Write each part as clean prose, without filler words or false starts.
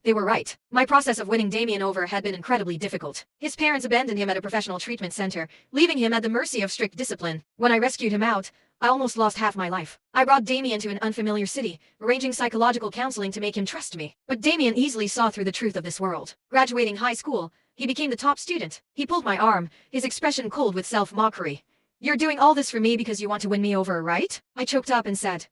They were right. My process of winning Damien over had been incredibly difficult. His parents abandoned him at a professional treatment center, leaving him at the mercy of strict discipline. When I rescued him out, I almost lost half my life. I brought Damien to an unfamiliar city, arranging psychological counseling to make him trust me. But Damien easily saw through the truth of this world. Graduating high school, he became the top student. He pulled my arm, his expression cold with self-mockery. "You're doing all this for me because you want to win me over, right?" I choked up and said,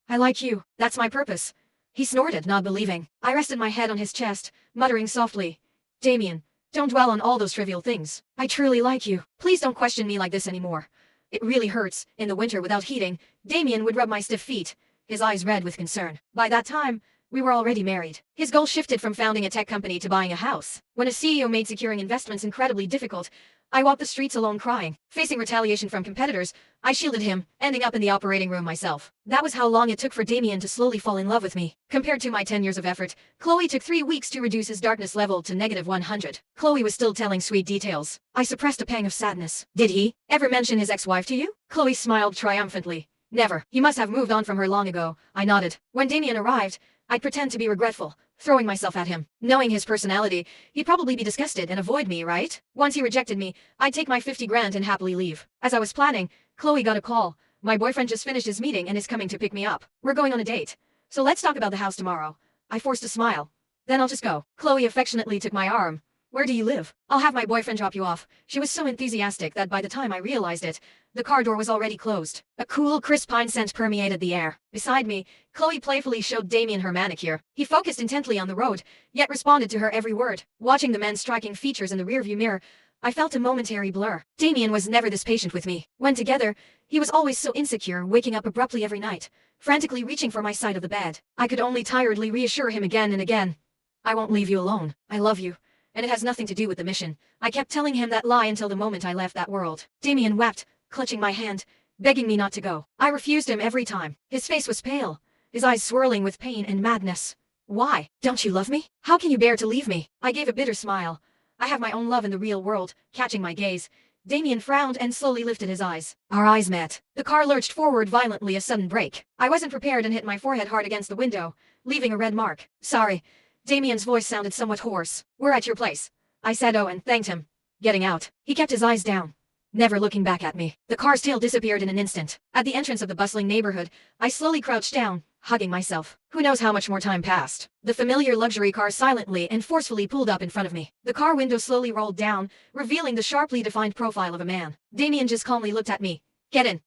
"I like you. That's my purpose." He snorted, not believing. I rested my head on his chest, muttering softly, "Damien, don't dwell on all those trivial things. I truly like you. Please don't question me like this anymore." It really hurts. In the winter without heating, Damien would rub my stiff feet, his eyes red with concern. By that time, we were already married. His goal shifted from founding a tech company to buying a house. When a CEO made securing investments incredibly difficult, I walked the streets alone crying. Facing retaliation from competitors, I shielded him, ending up in the operating room myself. That was how long it took for Damien to slowly fall in love with me. Compared to my 10 years of effort, Chloe took 3 weeks to reduce his darkness level to -100. Chloe was still telling sweet details. I suppressed a pang of sadness. "Did he ever mention his ex-wife to you?" Chloe smiled triumphantly. "Never. He must have moved on from her long ago." I nodded. When Damien arrived, I'd pretend to be regretful, throwing myself at him. Knowing his personality, he'd probably be disgusted and avoid me, right? Once he rejected me, I'd take my 50 grand and happily leave. As I was planning, Chloe got a call. "My boyfriend just finished his meeting and is coming to pick me up. We're going on a date. So let's talk about the house tomorrow." I forced a smile. "Then I'll just go." Chloe affectionately took my arm. "Where do you live?" "I'll have my boyfriend drop you off." She was so enthusiastic that by the time I realized it, the car door was already closed. A cool, crisp pine scent permeated the air. Beside me, Chloe playfully showed Damien her manicure. He focused intently on the road, yet responded to her every word. Watching the men's striking features in the rearview mirror, I felt a momentary blur. Damien was never this patient with me. When together, he was always so insecure, waking up abruptly every night, frantically reaching for my side of the bed. I could only tiredly reassure him again and again. "I won't leave you alone. I love you. And it has nothing to do with the mission." I kept telling him that lie until the moment I left that world. Damien wept, clutching my hand, begging me not to go. I refused him every time. His face was pale, his eyes swirling with pain and madness. "Why? Don't you love me? How can you bear to leave me?" I gave a bitter smile. "I have my own love in the real world." Catching my gaze, Damien frowned and slowly lifted his eyes. Our eyes met. The car lurched forward violently, a sudden brake. I wasn't prepared and hit my forehead hard against the window, leaving a red mark. "Sorry." Damien's voice sounded somewhat hoarse. "We're at your place." I said oh and thanked him. Getting out, he kept his eyes down, never looking back at me. The car's tail disappeared in an instant. At the entrance of the bustling neighborhood, I slowly crouched down, hugging myself. Who knows how much more time passed? The familiar luxury car silently and forcefully pulled up in front of me. The car window slowly rolled down, revealing the sharply defined profile of a man. Damien just calmly looked at me. "Get in."